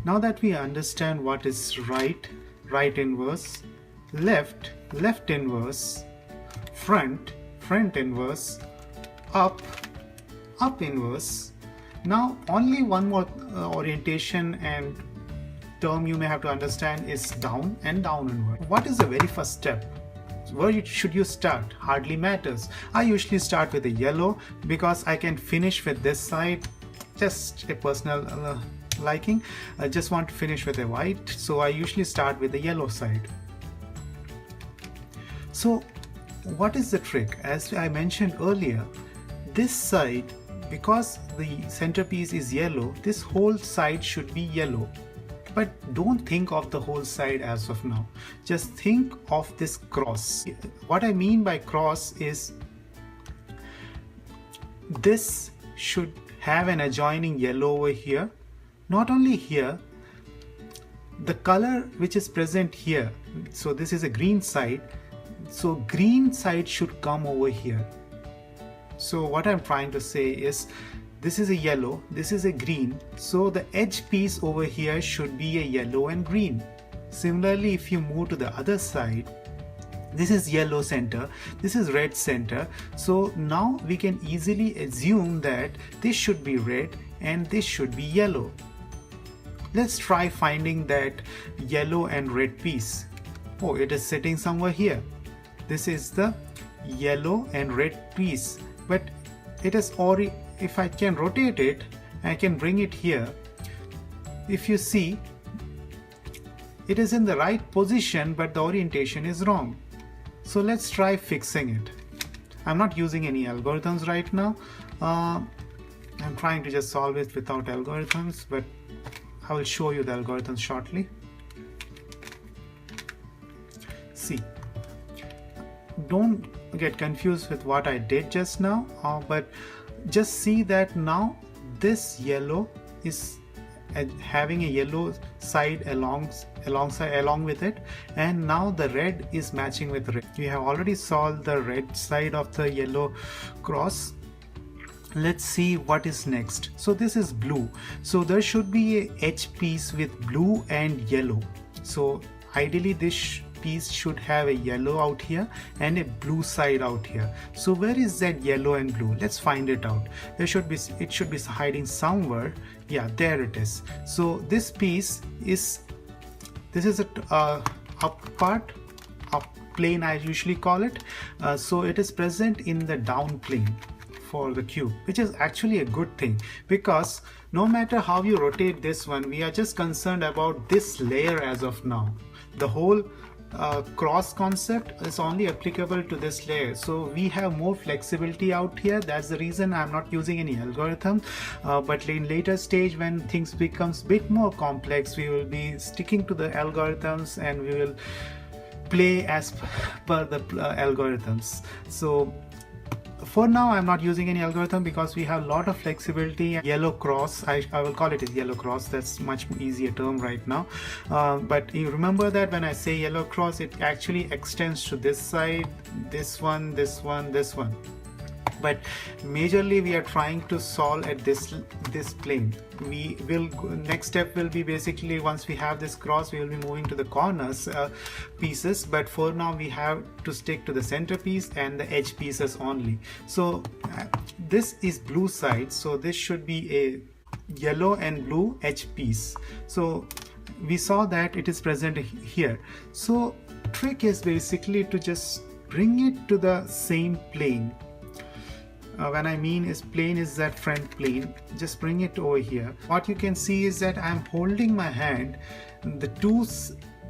Now that we understand what is right, right inverse, left, left inverse, front, front inverse, up, up inverse. Now only one more orientation and term you may have to understand is down and down inverse. What is the very first step? Where should you start? Hardly matters. I usually start with the yellow because I can finish with this side. Just a personal liking. I just want to finish with a white, so I usually start with the yellow side. So what is the trick? As I mentioned earlier, this side, because the centerpiece is yellow, this whole side should be yellow. But don't think of the whole side as of now. Just think of this cross. What I mean by cross is this should have an adjoining yellow over here. Not only here, the color which is present here, so this is a green side, so green side should come over here. So what I'm trying to say is, this is a yellow, this is a green, so the edge piece over here should be a yellow and green. Similarly, if you move to the other side, this is yellow center, this is red center, so now we can easily assume that this should be red and this should be yellow. Let's try finding that yellow and red piece. Oh, it is sitting somewhere here. This is the yellow and red piece, but it is already, if I can rotate it, I can bring it here. If you see, it is in the right position, but the orientation is wrong. So let's try fixing it. I'm not using any algorithms right now. I'm trying to just solve it without algorithms, but I will show you the algorithms shortly. See, don't get confused with what I did just now, but just see that now this yellow is having a yellow side along with it, and now the red is matching with red. We have already solved the red side of the yellow cross. Let's see what is next. So this is blue, so there should be a edge piece with blue and yellow. So ideally this piece should have a yellow out here and a blue side out here. So where is that yellow and blue? Let's find it out. It should be hiding somewhere. Yeah, there it is. So this piece is, this is a up part, up plane I usually call it. So it is present in the down plane for the cube, which is actually a good thing, because no matter how you rotate this one, we are just concerned about this layer as of now. The whole cross concept is only applicable to this layer, so we have more flexibility out here. That's the reason I'm not using any algorithm, but in later stage when things becomes a bit more complex, we will be sticking to the algorithms and we will play as per the algorithms. So for now I'm not using any algorithm because we have a lot of flexibility. Yellow cross, I will call it a yellow cross, that's much easier term right now, but you remember that when I say yellow cross, it actually extends to this side, this one, this one, this one. But majorly we are trying to solve at this plane. We will, next step will be basically, once we have this cross, we will be moving to the corners pieces, but for now we have to stick to the centerpiece and the edge pieces only. So this is blue side, so this should be a yellow and blue edge piece. So we saw that it is present here. So trick is basically to just bring it to the same plane. When I mean is plane is that front plane, just bring it over here. What you can see is that I'm holding my hand, the two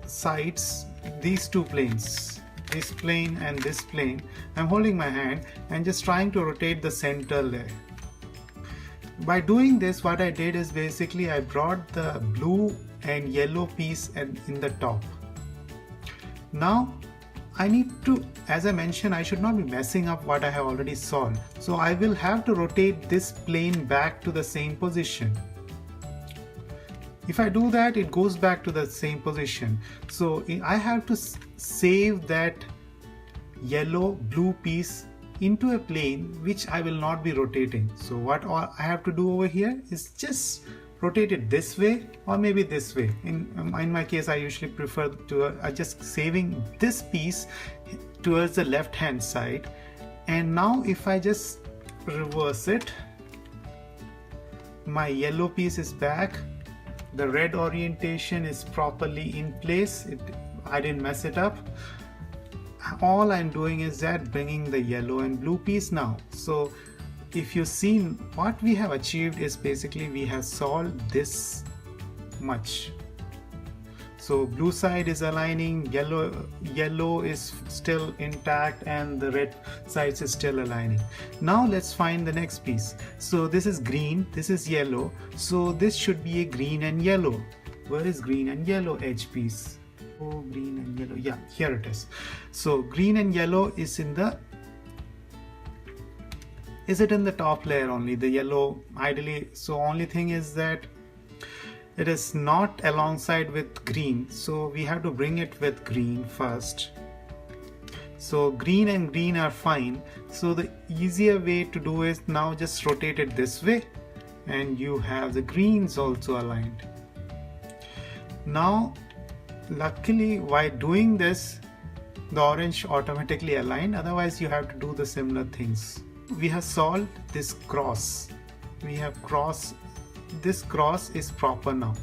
sides, these two planes, this plane and this plane, I'm holding my hand and just trying to rotate the center layer. By doing this, what I did is basically I brought the blue and yellow piece in the top. Now I need to, as I mentioned, I should not be messing up what I have already solved. So I will have to rotate this plane back to the same position. If I do that, it goes back to the same position. So I have to save that yellow blue piece into a plane which I will not be rotating. So what I have to do over here is just rotate it this way or maybe this way. In my case, I usually prefer to just saving this piece towards the left hand side. And now if I just reverse it, my yellow piece is back, the red orientation is properly in place, I didn't mess it up. All I'm doing is that bringing the yellow and blue piece now. So if you see, what we have achieved is basically we have solved this much. So blue side is aligning, yellow is still intact, and the red sides is still aligning. Now let's find the next piece. So this is green, this is yellow, so this should be a green and yellow. Where is green and yellow edge piece? Oh, green and yellow, yeah, here it is. So green and yellow is in the top layer only, the yellow ideally. So only thing is that it is not alongside with green, so we have to bring it with green first. So green and green are fine. So the easier way to do is now just rotate it this way and you have the greens also aligned. Now luckily while doing this, the orange automatically aligned, otherwise you have to do the similar things. We have solved this cross. This cross is proper now.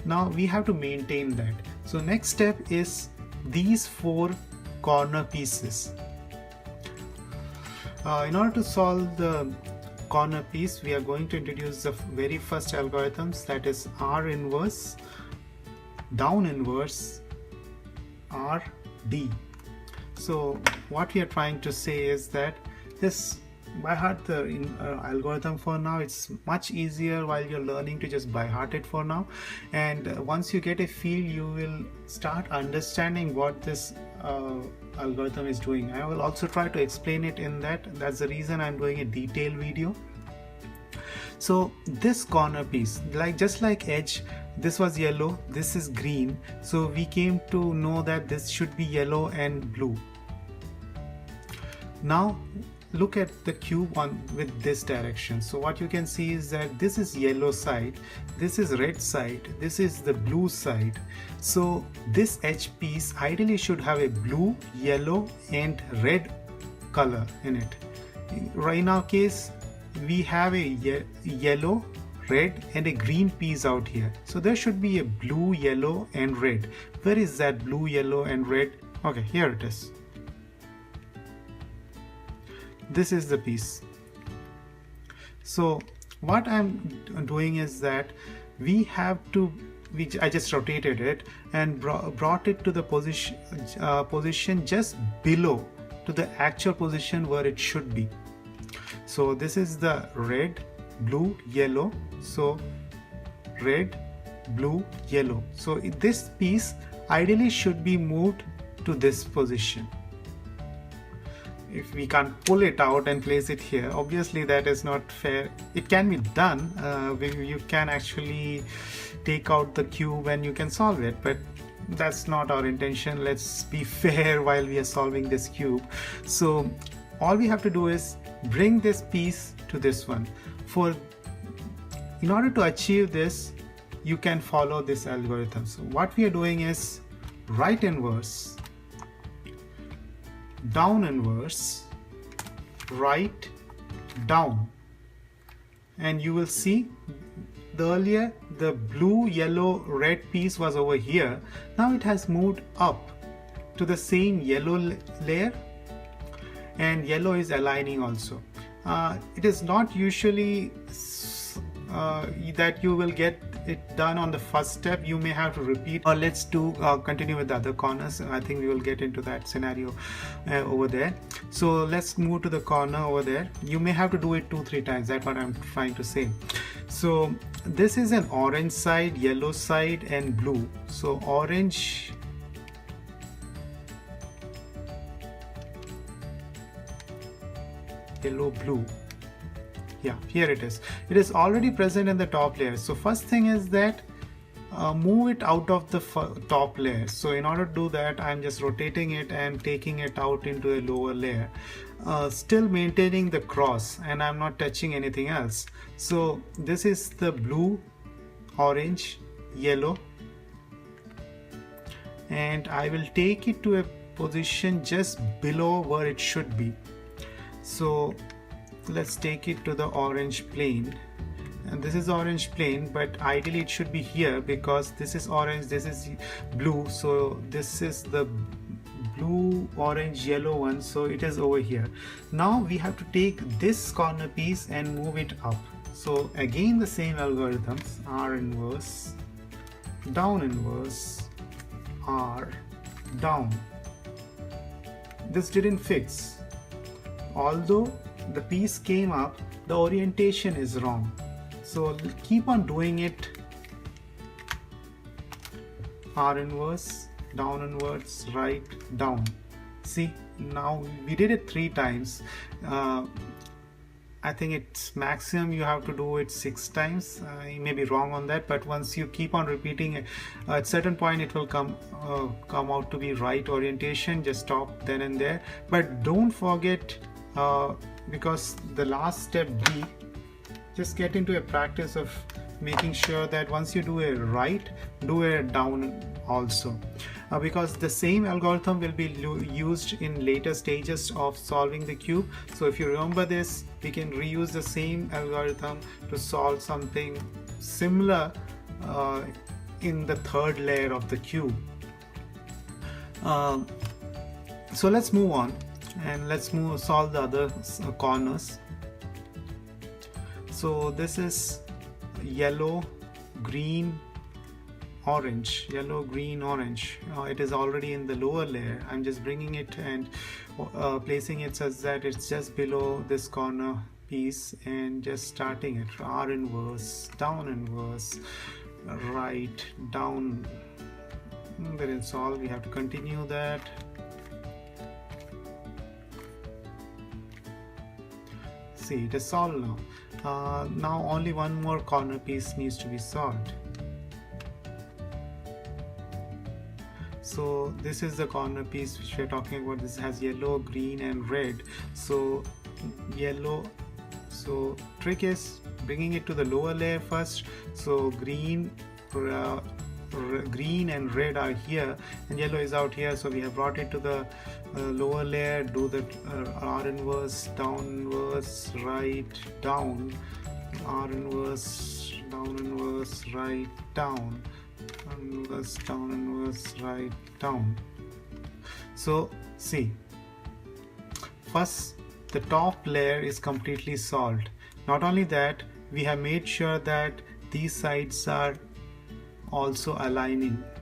Now we have to maintain that. So next step is these 4 corner pieces. In order to solve the corner piece, we are going to introduce the very first algorithms, that is R inverse, down inverse, RD. So what we are trying to say is that this by heart the algorithm for now. It's much easier while you're learning to just by heart it for now, and once you get a feel, you will start understanding what this algorithm is doing. I will also try to explain it in that's the reason I'm doing a detailed video. So this corner piece, just like edge, this was yellow, this is green, so we came to know that this should be yellow and blue. Now look at the cube with this direction. So what you can see is that this is yellow side, this is red side, this is the blue side. So this edge piece ideally should have a blue, yellow and red color in it. Right in our case, we have a yellow, red and a green piece out here. So there should be a blue, yellow and red. Where is that blue, yellow and red? Okay, here it is. This is the piece. So what I'm doing is that I just rotated it and brought it to the position just below to the actual position where it should be. So this is the red, blue, yellow. So red, blue, yellow. So this piece ideally should be moved to this position. If we can't pull it out and place it here, obviously that is not fair. It can be done. You can actually take out the cube and you can solve it, but that's not our intention. Let's be fair while we are solving this cube. So all we have to do is bring this piece to this one. In order to achieve this, you can follow this algorithm. So what we are doing is right inverse, down inverse, right, down, and you will see earlier the blue, yellow, red piece was over here. Now it has moved up to the same yellow layer, and yellow is aligning also. It is not usually that you will get it done on the first step. You may have to repeat, or let's continue with the other corners. I think we will get into that scenario over there. So let's move to the corner over there. You may have to do it 2-3 times. That's what I'm trying to say. So this is an orange side, yellow side and blue. So orange, yellow, blue. Yeah, here it is. It is already present in the top layer. So first thing is that move it out of the top layer. So in order to do that, I'm just rotating it and taking it out into a lower layer, still maintaining the cross, and I'm not touching anything else. So this is the blue orange, yellow, and I will take it to a position just below where it should be. So let's take it to the orange plane, and this is orange plane, but ideally it should be here because this is orange, this is blue, so this is the blue, orange, yellow one, so it is over here. Now we have to take this corner piece and move it up. So again the same algorithms, R inverse, down inverse, R, down. This didn't fix. Although the piece came up, the orientation is wrong. So keep on doing it. R inverse, down inverse, right, down. See, now we did it 3 times. I think it's maximum you have to do it 6 times. You may be wrong on that, but once you keep on repeating it, at certain point it will come out to be right orientation. Just stop then and there, but don't forget, because the last step B, just get into a practice of making sure that once you do a right, do a down also, because the same algorithm will be used in later stages of solving the cube. So if you remember this, we can reuse the same algorithm to solve something similar in the 3rd layer of the cube. So let's move on and let's solve the other corners. So this is yellow, green, orange, yellow, green, orange. It is already in the lower layer. I'm just bringing it and placing it such that it's just below this corner piece and just starting it. R inverse, down inverse, right, down. Then it's all. We have to continue that. See, it is solved now. Now only one more corner piece needs to be solved. So this is the corner piece which we are talking about. This has yellow, green and red. So yellow, so trick is bringing it to the lower layer first. So green and red are here and yellow is out here, so we have brought it to the lower layer. Do the R inverse, down inverse, right, down, R inverse, down inverse, right, down, inverse, down inverse, right, down. So see, first the top layer is completely solved. Not only that, we have made sure that these sides are also aligning.